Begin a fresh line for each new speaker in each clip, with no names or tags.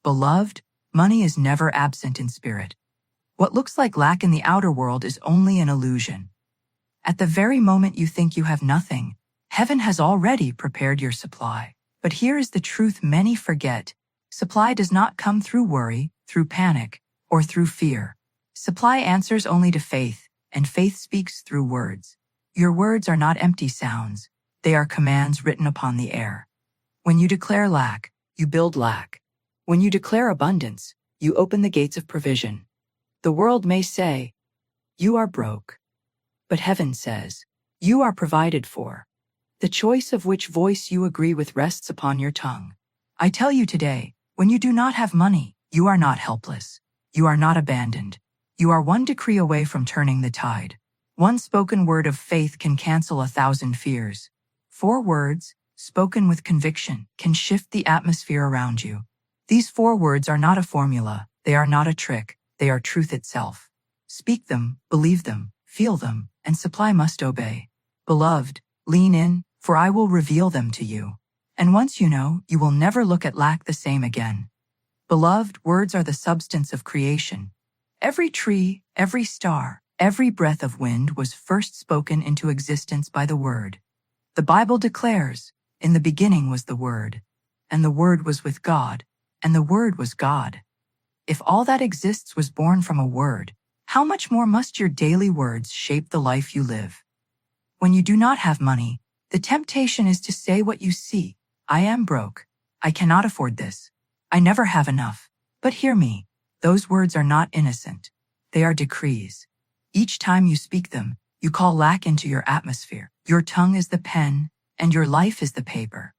Beloved, money is never absent in spirit. What looks like lack in the outer world is only an illusion. At the very moment you think you have nothing, heaven has already prepared your supply. But here is the truth many forget. Supply does not come through worry, through panic, or through fear. Supply answers only to faith, and faith speaks through words. Your words are not empty sounds. They are commands written upon the air. When you declare lack, you build lack. When you declare abundance, you open the gates of provision. The world may say, "You are broke." But heaven says, "You are provided for." The choice of which voice you agree with rests upon your tongue. I tell you today, when you do not have money, you are not helpless. You are not abandoned. You are one decree away from turning the tide. One spoken word of faith can cancel 1,000 fears. 4 words, spoken with conviction, can shift the atmosphere around you. These 4 words are not a formula. They are not a trick. They are truth itself. Speak them, believe them, feel them, and supply must obey. Beloved, lean in, for I will reveal them to you. And once you know, you will never look at lack the same again. Beloved, words are the substance of creation. Every tree, every star, every breath of wind was first spoken into existence by the Word. The Bible declares, "In the beginning was the Word, and the Word was with God, and the Word was God." If all that exists was born from a word, how much more must your daily words shape the life you live? When you do not have money, the temptation is to say what you see. "I am broke. I cannot afford this. I never have enough." But hear me, those words are not innocent. They are decrees. Each time you speak them, you call lack into your atmosphere. Your tongue is the pen, and your life is the paper.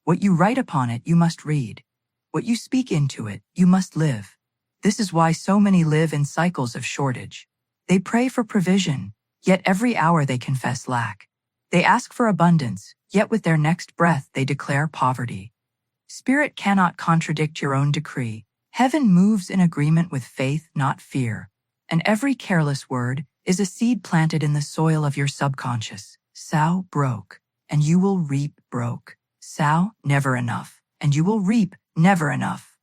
What you write upon it, you must read. What you speak into it, you must live. This is why so many live in cycles of shortage. They pray for provision, yet every hour they confess lack. They ask for abundance, yet with their next breath they declare poverty. Spirit cannot contradict your own decree. Heaven moves in agreement with faith, not fear. And every careless word is a seed planted in the soil of your subconscious. Sow broke, and you will reap broke. Sow never enough, and you will reap never enough.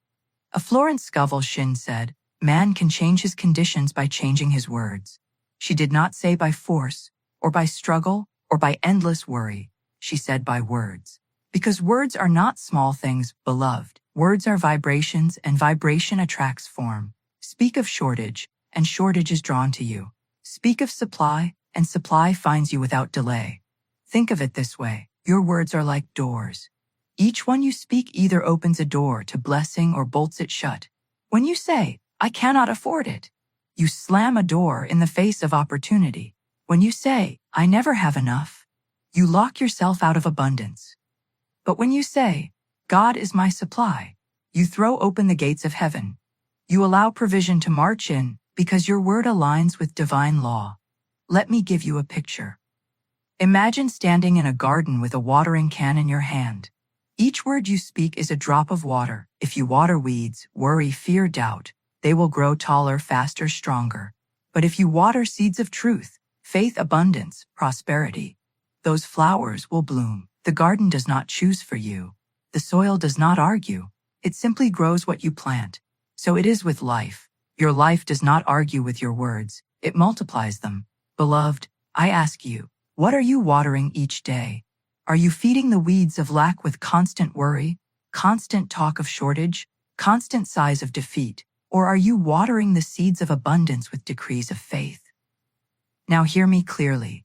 A Florence Scovel Shinn said, "Man can change his conditions by changing his words." She did not say by force, or by struggle, or by endless worry. She said by words. Because words are not small things, beloved. Words are vibrations, and vibration attracts form. Speak of shortage, and shortage is drawn to you. Speak of supply, and supply finds you without delay. Think of it this way. Your words are like doors. Each one you speak either opens a door to blessing or bolts it shut. When you say, "I cannot afford it," you slam a door in the face of opportunity. When you say, "I never have enough," you lock yourself out of abundance. But when you say, "God is my supply," you throw open the gates of heaven. You allow provision to march in because your word aligns with divine law. Let me give you a picture. Imagine standing in a garden with a watering can in your hand. Each word you speak is a drop of water. If you water weeds, worry, fear, doubt, they will grow taller, faster, stronger. But if you water seeds of truth, faith, abundance, prosperity, those flowers will bloom. The garden does not choose for you. The soil does not argue. It simply grows what you plant. So it is with life. Your life does not argue with your words. It multiplies them. Beloved, I ask you, what are you watering each day? Are you feeding the weeds of lack with constant worry, constant talk of shortage, constant sighs of defeat? Or are you watering the seeds of abundance with decrees of faith? Now hear me clearly.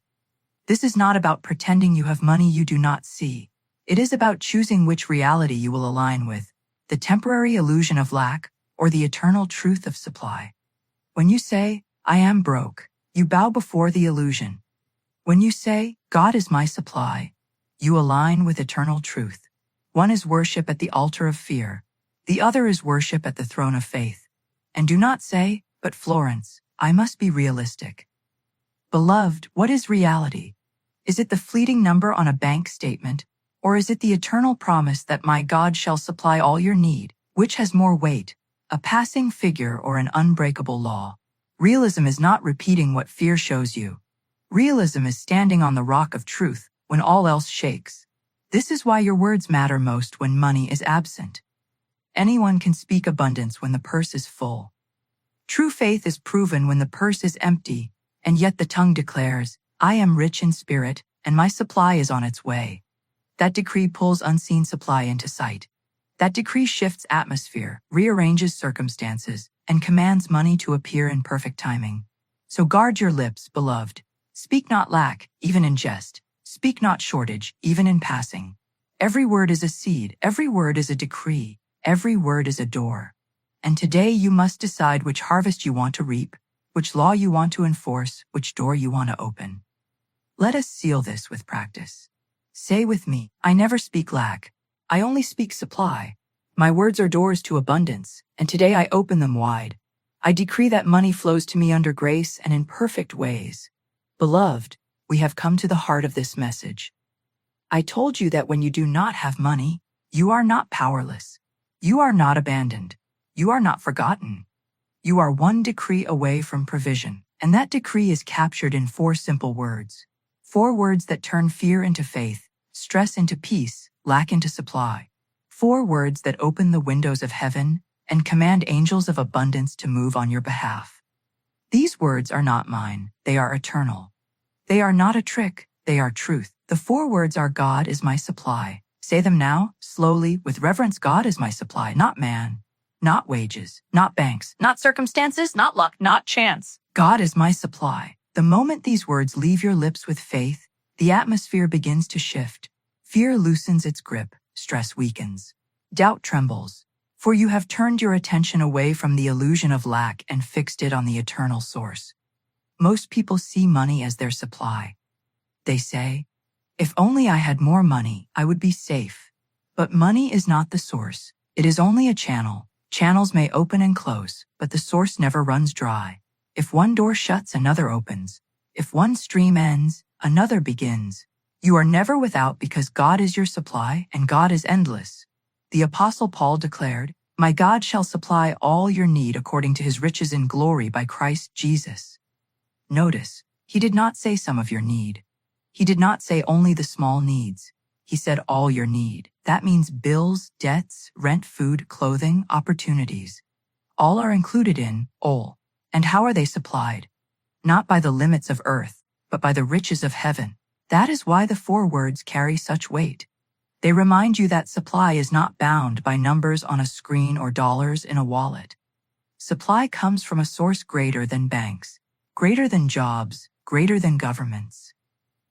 This is not about pretending you have money you do not see. It is about choosing which reality you will align with, the temporary illusion of lack or the eternal truth of supply. When you say, "I am broke," you bow before the illusion. When you say, "God is my supply," you align with eternal truth. One is worship at the altar of fear. The other is worship at the throne of faith. And do not say, "But Florence, I must be realistic." Beloved, what is reality? Is it the fleeting number on a bank statement, or is it the eternal promise that my God shall supply all your need? Which has more weight, a passing figure or an unbreakable law? Realism is not repeating what fear shows you. Realism is standing on the rock of truth when all else shakes. This is why your words matter most when money is absent. Anyone can speak abundance when the purse is full. True faith is proven when the purse is empty, and yet the tongue declares, I am rich in spirit, and my supply is on its way. That decree pulls unseen supply into sight. That decree shifts atmosphere, rearranges circumstances, and commands money to appear in perfect timing. So guard your lips, beloved. Speak not lack, even in jest. Speak not shortage, even in passing. Every word is a seed, every word is a decree, every word is a door. And today you must decide which harvest you want to reap, which law you want to enforce, which door you want to open. Let us seal this with practice. Say with me, I never speak lack. I only speak supply. My words are doors to abundance, and today I open them wide. I decree that money flows to me under grace and in perfect ways. Beloved, we have come to the heart of this message. I told you that when you do not have money, you are not powerless. You are not abandoned. You are not forgotten. You are one decree away from provision, and that decree is captured in 4 simple words. 4 words that turn fear into faith, stress into peace, lack into supply. 4 words that open the windows of heaven and command angels of abundance to move on your behalf. These words are not mine, they are eternal. They are not a trick, they are truth. The 4 words are God is my supply. Say them now, slowly, with reverence. God is my supply, not man, not wages, not banks, not circumstances, not luck, not chance. God is my supply. The moment these words leave your lips with faith, the atmosphere begins to shift. Fear loosens its grip, stress weakens. Doubt trembles, for you have turned your attention away from the illusion of lack and fixed it on the eternal source. Most people see money as their supply. They say, if only I had more money, I would be safe. But money is not the source. It is only a channel. Channels may open and close, but the source never runs dry. If one door shuts, another opens. If one stream ends, another begins. You are never without because God is your supply and God is endless. The Apostle Paul declared, My God shall supply all your need according to his riches in glory by Christ Jesus. Notice, he did not say some of your need. He did not say only the small needs. He said all your need. That means bills, debts, rent, food, clothing, opportunities. All are included in all. And how are they supplied? Not by the limits of earth, but by the riches of heaven. That is why the 4 words carry such weight. They remind you that supply is not bound by numbers on a screen or dollars in a wallet. Supply comes from a source greater than banks, greater than jobs, greater than governments.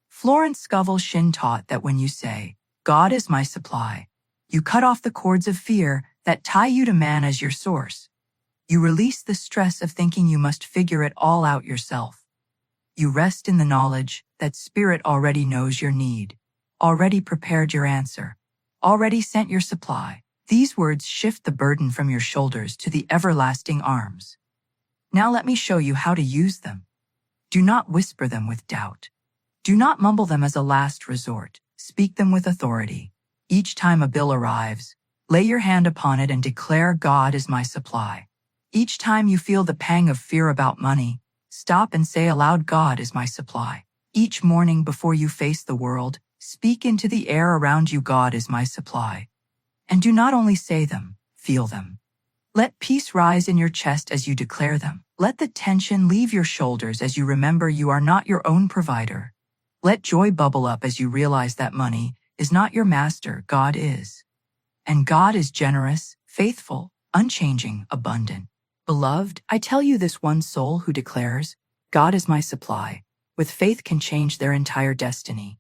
Florence Scovel Shinn taught that when you say, God is my supply, you cut off the cords of fear that tie you to man as your source. You release the stress of thinking you must figure it all out yourself. You rest in the knowledge that Spirit already knows your need, already prepared your answer, already sent your supply. These words shift the burden from your shoulders to the everlasting arms. Now let me show you how to use them. Do not whisper them with doubt. Do not mumble them as a last resort. Speak them with authority. Each time a bill arrives, lay your hand upon it and declare, God is my supply. Each time you feel the pang of fear about money, stop and say aloud, God is my supply. Each morning before you face the world, speak into the air around you, God is my supply. And do not only say them, feel them. Let peace rise in your chest as you declare them. Let the tension leave your shoulders as you remember you are not your own provider. Let joy bubble up as you realize that money is not your master, God is. And God is generous, faithful, unchanging, abundant. Beloved, I tell you, this one soul who declares, God is my supply, with faith can change their entire destiny.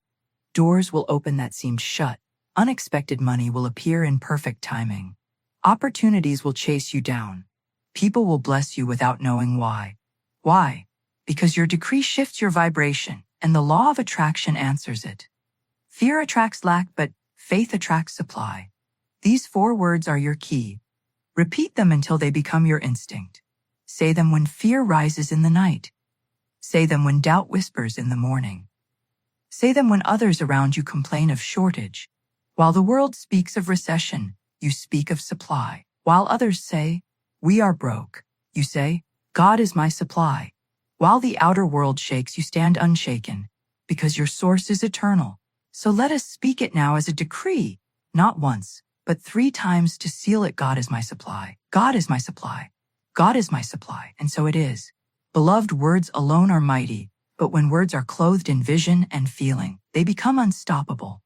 Doors will open that seemed shut. Unexpected money will appear in perfect timing. Opportunities will chase you down. People will bless you without knowing why. Why? Because your decree shifts your vibration, and the law of attraction answers it. Fear attracts lack, but faith attracts supply. These 4 words are your key. Repeat them until they become your instinct. Say them when fear rises in the night. Say them when doubt whispers in the morning. Say them when others around you complain of shortage. While the world speaks of recession, you speak of supply. While others say, we are broke, you say, God is my supply. While the outer world shakes, you stand unshaken, because your source is eternal. So let us speak it now as a decree, not once, but 3 times to seal it. God is my supply. God is my supply. God is my supply. And so it is. Beloved, words alone are mighty, but when words are clothed in vision and feeling, they become unstoppable.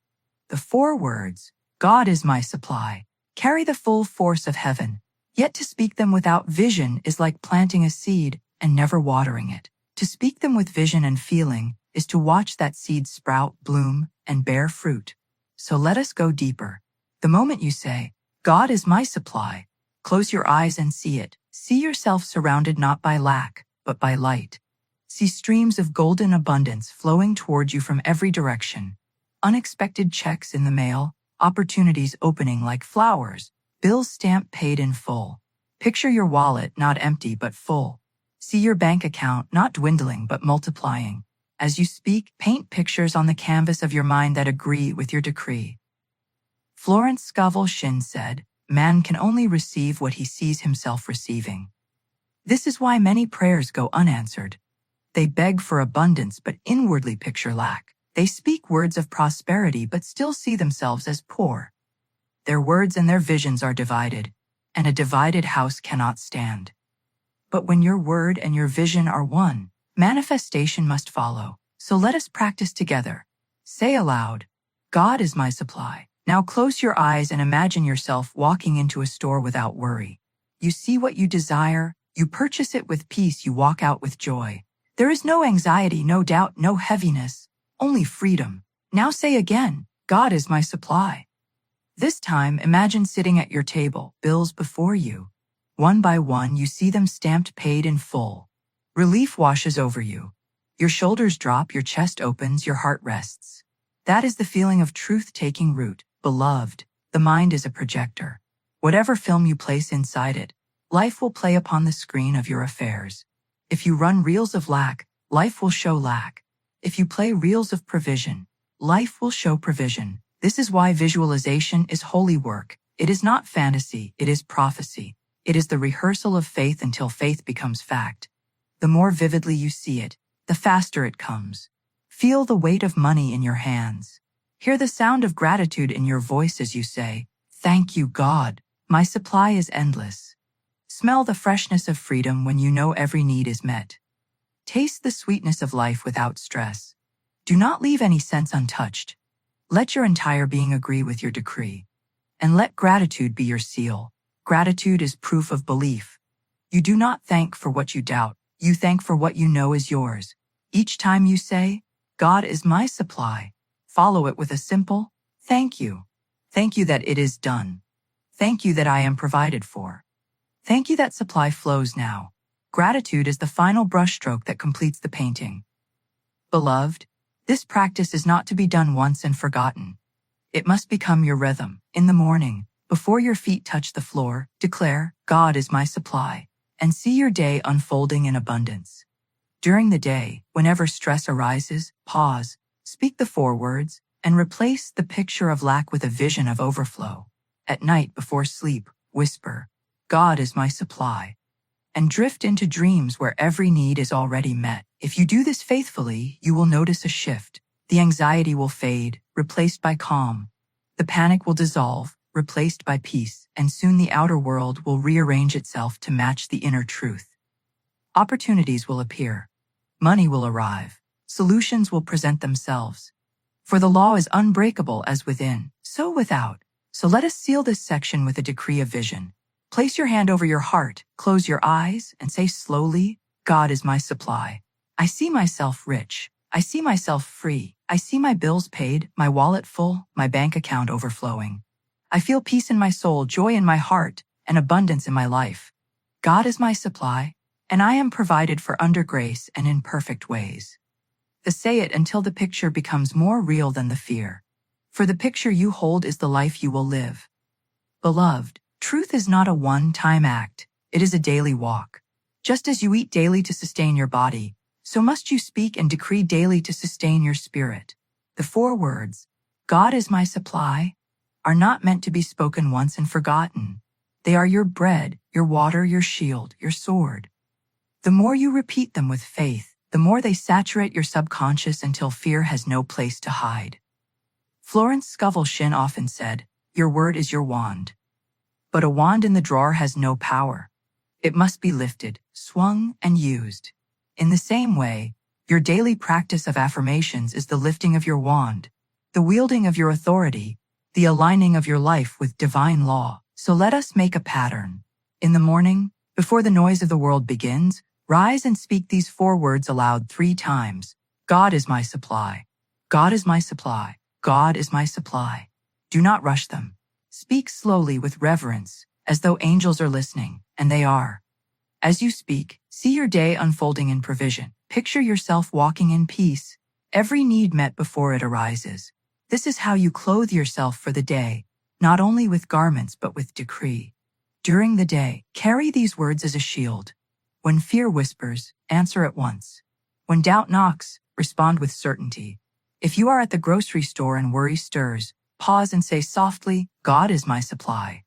The 4 words, God is my supply, carry the full force of heaven, yet to speak them without vision is like planting a seed and never watering it. To speak them with vision and feeling is to watch that seed sprout, bloom, and bear fruit. So let us go deeper. The moment you say, God is my supply, close your eyes and see it. See yourself surrounded not by lack, but by light. See streams of golden abundance flowing toward you from every direction. Unexpected checks in the mail, opportunities opening like flowers, bills stamped paid in full. Picture your wallet not empty but full. See your bank account not dwindling but multiplying. As you speak, paint pictures on the canvas of your mind that agree with your decree. Florence Scovel Shinn said, "Man can only receive what he sees himself receiving." This is why many prayers go unanswered. They beg for abundance but inwardly picture lack. They speak words of prosperity but still see themselves as poor. Their words and their visions are divided, and a divided house cannot stand. But when your word and your vision are one, manifestation must follow. So let us practice together. Say aloud, God is my supply. Now close your eyes and imagine yourself walking into a store without worry. You see what you desire, you purchase it with peace, you walk out with joy. There is no anxiety, no doubt, no heaviness, only freedom. Now say again, God is my supply. This time, imagine sitting at your table, bills before you. One by one, you see them stamped paid in full. Relief washes over you. Your shoulders drop, your chest opens, your heart rests. That is the feeling of truth taking root. Beloved, the mind is a projector. Whatever film you place inside it, life will play upon the screen of your affairs. If you run reels of lack, life will show lack. If you play reels of provision, life will show provision. This is why visualization is holy work. It is not fantasy, it is prophecy. It is the rehearsal of faith until faith becomes fact. The more vividly you see it, the faster it comes. Feel the weight of money in your hands. Hear the sound of gratitude in your voice as you say, "Thank you, God. My supply is endless." Smell the freshness of freedom when you know every need is met. Taste the sweetness of life without stress. Do not leave any sense untouched. Let your entire being agree with your decree. And let gratitude be your seal. Gratitude is proof of belief. You do not thank for what you doubt. You thank for what you know is yours. Each time you say, God is my supply, follow it with a simple, thank you. Thank you that it is done. Thank you that I am provided for. Thank you that supply flows now. Gratitude is the final brushstroke that completes the painting. Beloved, this practice is not to be done once and forgotten. It must become your rhythm. In the morning, before your feet touch the floor, declare, God is my supply, and see your day unfolding in abundance. During the day, whenever stress arises, pause, speak the 4 words, and replace the picture of lack with a vision of overflow. At night before sleep, whisper, God is my supply, and drift into dreams where every need is already met. If you do this faithfully, you will notice a shift. The anxiety will fade, replaced by calm. The panic will dissolve, replaced by peace, and soon the outer world will rearrange itself to match the inner truth. Opportunities will appear. Money will arrive. Solutions will present themselves. For the law is unbreakable as within, so without. So let us seal this section with a decree of vision. Place your hand over your heart, close your eyes, and say slowly, God is my supply. I see myself rich. I see myself free. I see my bills paid, my wallet full, my bank account overflowing. I feel peace in my soul, joy in my heart, and abundance in my life. God is my supply, and I am provided for under grace and in perfect ways. Say it until the picture becomes more real than the fear. For the picture you hold is the life you will live. Beloved, truth is not a one-time act. It is a daily walk. Just as you eat daily to sustain your body, so must you speak and decree daily to sustain your spirit. The 4 words, God is my supply, are not meant to be spoken once and forgotten. They are your bread, your water, your shield, your sword. The more you repeat them with faith, the more they saturate your subconscious until fear has no place to hide. Florence Scovel Shinn often said, Your word is your wand. But a wand in the drawer has no power. It must be lifted, swung, and used. In the same way, your daily practice of affirmations is the lifting of your wand, the wielding of your authority, the aligning of your life with divine law. So let us make a pattern. In the morning, before the noise of the world begins, rise and speak these 4 words aloud 3 times. God is my supply. God is my supply. God is my supply. Do not rush them. Speak slowly with reverence, as though angels are listening, and they are. As you speak, see your day unfolding in provision. Picture yourself walking in peace, every need met before it arises. This is how you clothe yourself for the day, not only with garments but with decree. During the day, carry these words as a shield. When fear whispers, answer at once. When doubt knocks, respond with certainty. If you are at the grocery store and worry stirs, pause and say softly, God is my supply.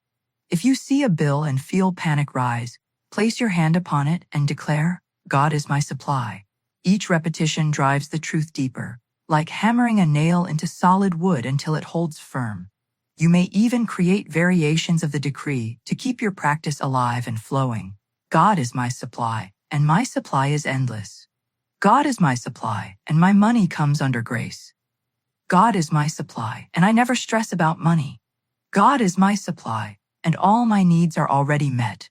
If you see a bill and feel panic rise, place your hand upon it and declare, God is my supply. Each repetition drives the truth deeper, like hammering a nail into solid wood until it holds firm. You may even create variations of the decree to keep your practice alive and flowing. God is my supply, and my supply is endless. God is my supply, and my money comes under grace. God is my supply, and I never stress about money. God is my supply, and all my needs are already met.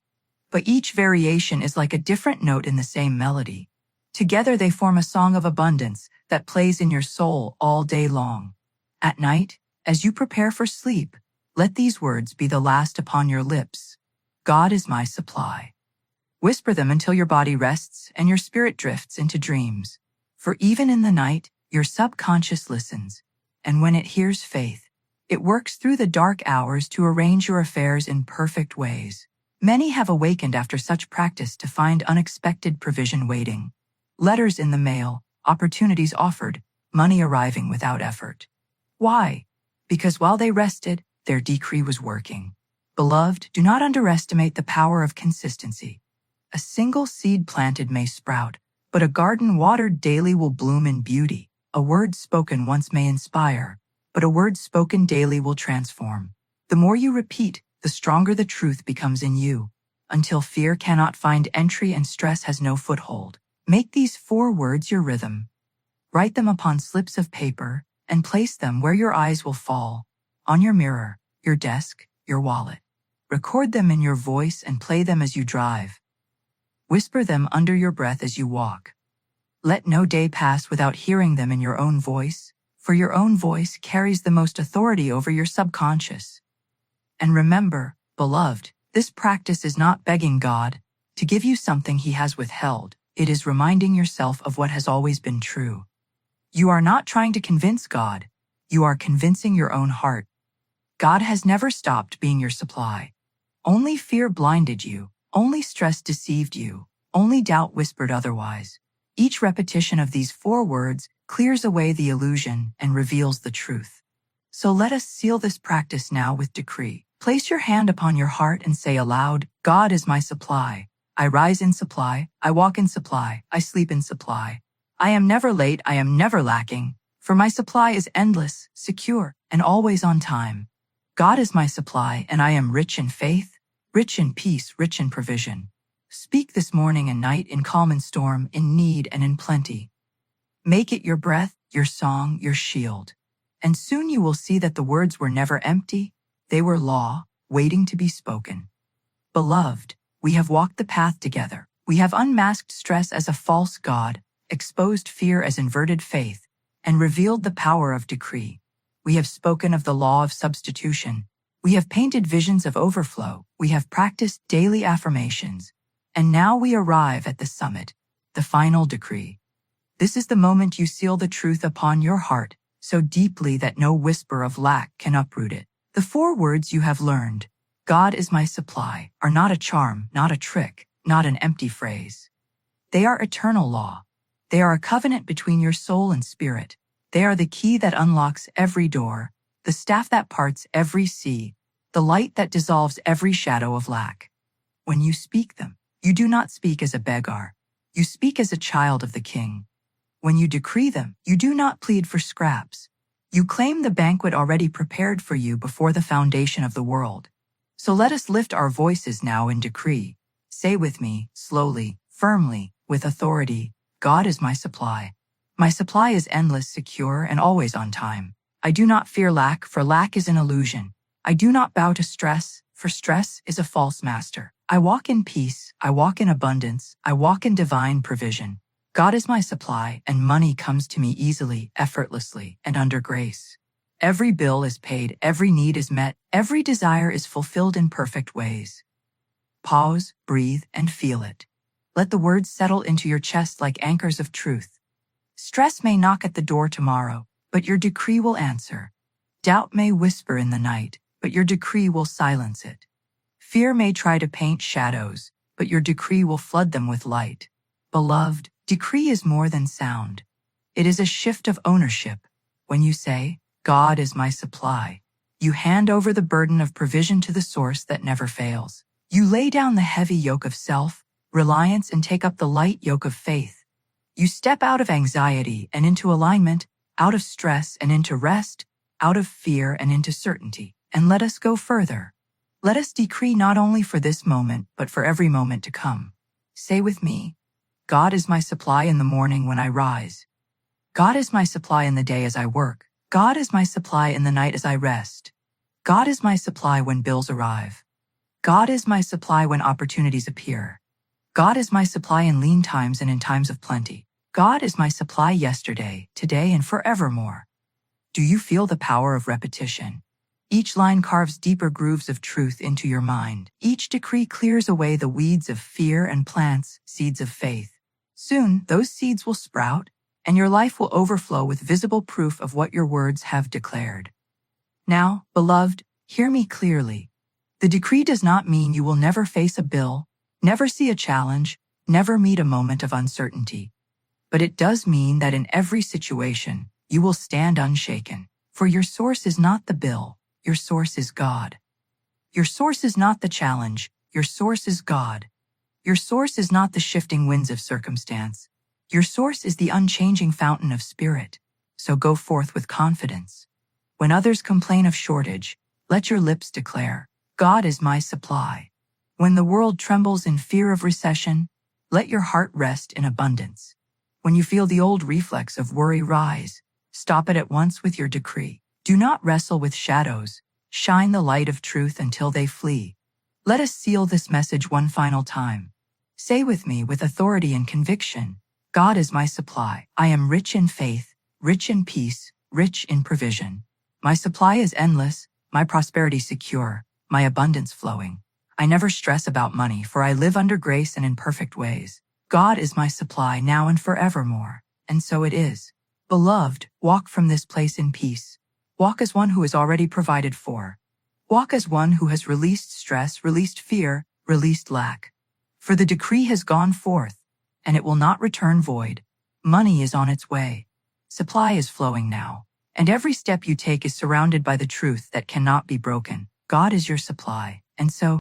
But each variation is like a different note in the same melody. Together they form a song of abundance that plays in your soul all day long. At night, as you prepare for sleep, let these words be the last upon your lips. God is my supply. Whisper them until your body rests and your spirit drifts into dreams. For even in the night, your subconscious listens, and when it hears faith, it works through the dark hours to arrange your affairs in perfect ways. Many have awakened after such practice to find unexpected provision waiting. Letters in the mail, opportunities offered, money arriving without effort. Why? Because while they rested, their decree was working. Beloved, do not underestimate the power of consistency. A single seed planted may sprout, but a garden watered daily will bloom in beauty. A word spoken once may inspire, but a word spoken daily will transform. The more you repeat, the stronger the truth becomes in you, until fear cannot find entry and stress has no foothold. Make these 4 words your rhythm. Write them upon slips of paper and place them where your eyes will fall, on your mirror, your desk, your wallet. Record them in your voice and play them as you drive. Whisper them under your breath as you walk. Let no day pass without hearing them in your own voice, for your own voice carries the most authority over your subconscious. And remember, beloved, this practice is not begging God to give you something He has withheld. It is reminding yourself of what has always been true. You are not trying to convince God. You are convincing your own heart. God has never stopped being your supply. Only fear blinded you. Only stress deceived you. Only doubt whispered otherwise. Each repetition of these 4 words clears away the illusion and reveals the truth. So let us seal this practice now with decree. Place your hand upon your heart and say aloud, God is my supply. I rise in supply, I walk in supply, I sleep in supply. I am never late, I am never lacking, for my supply is endless, secure, and always on time. God is my supply, and I am rich in faith, rich in peace, rich in provision. Speak this morning and night in calm and storm, in need and in plenty. Make it your breath, your song, your shield. And soon you will see that the words were never empty, they were law, waiting to be spoken. Beloved, we have walked the path together. We have unmasked stress as a false god, exposed fear as inverted faith, and revealed the power of decree. We have spoken of the law of substitution. We have painted visions of overflow. We have practiced daily affirmations. And now we arrive at the summit, the final decree. This is the moment you seal the truth upon your heart, so deeply that no whisper of lack can uproot it. The 4 words you have learned, God is my supply, are not a charm, not a trick, not an empty phrase. They are eternal law. They are a covenant between your soul and spirit. They are the key that unlocks every door, the staff that parts every sea, the light that dissolves every shadow of lack. When you speak them, you do not speak as a beggar. You speak as a child of the King. When you decree them, you do not plead for scraps. You claim the banquet already prepared for you before the foundation of the world. So let us lift our voices now in decree. Say with me, slowly, firmly, with authority, God is my supply. My supply is endless, secure, and always on time. I do not fear lack, for lack is an illusion. I do not bow to stress, for stress is a false master. I walk in peace, I walk in abundance, I walk in divine provision. God is my supply, and money comes to me easily, effortlessly, and under grace. Every bill is paid, every need is met, every desire is fulfilled in perfect ways. Pause, breathe, and feel it. Let the words settle into your chest like anchors of truth. Stress may knock at the door tomorrow, but your decree will answer. Doubt may whisper in the night, but your decree will silence it. Fear may try to paint shadows, but your decree will flood them with light. Beloved, decree is more than sound. It is a shift of ownership. When you say, God is my supply, you hand over the burden of provision to the source that never fails. You lay down the heavy yoke of self-reliance and take up the light yoke of faith. You step out of anxiety and into alignment, out of stress and into rest, out of fear and into certainty. And let us go further. Let us decree not only for this moment, but for every moment to come. Say with me, God is my supply in the morning when I rise. God is my supply in the day as I work. God is my supply in the night as I rest. God is my supply when bills arrive. God is my supply when opportunities appear. God is my supply in lean times and in times of plenty. God is my supply yesterday, today, and forevermore. Do you feel the power of repetition? Each line carves deeper grooves of truth into your mind. Each decree clears away the weeds of fear and plants seeds of faith. Soon, those seeds will sprout, and your life will overflow with visible proof of what your words have declared. Now, beloved, hear me clearly. The decree does not mean you will never face a bill, never see a challenge, never meet a moment of uncertainty. But it does mean that in every situation, you will stand unshaken. For your source is not the bill, your source is God. Your source is not the challenge, your source is God. Your source is not the shifting winds of circumstance. Your source is the unchanging fountain of spirit. So go forth with confidence. When others complain of shortage, let your lips declare, God is my supply. When the world trembles in fear of recession, let your heart rest in abundance. When you feel the old reflex of worry rise, stop it at once with your decree. Do not wrestle with shadows. Shine the light of truth until they flee. Let us seal this message one final time. Say with me with authority and conviction, God is my supply. I am rich in faith, rich in peace, rich in provision. My supply is endless, my prosperity secure, my abundance flowing. I never stress about money, for I live under grace and in perfect ways. God is my supply now and forevermore. And so it is. Beloved, walk from this place in peace. Walk as one who is already provided for. Walk as one who has released stress, released fear, released lack. For the decree has gone forth, and it will not return void. Money is on its way. Supply is flowing now, and every step you take is surrounded by the truth that cannot be broken. God is your supply, and so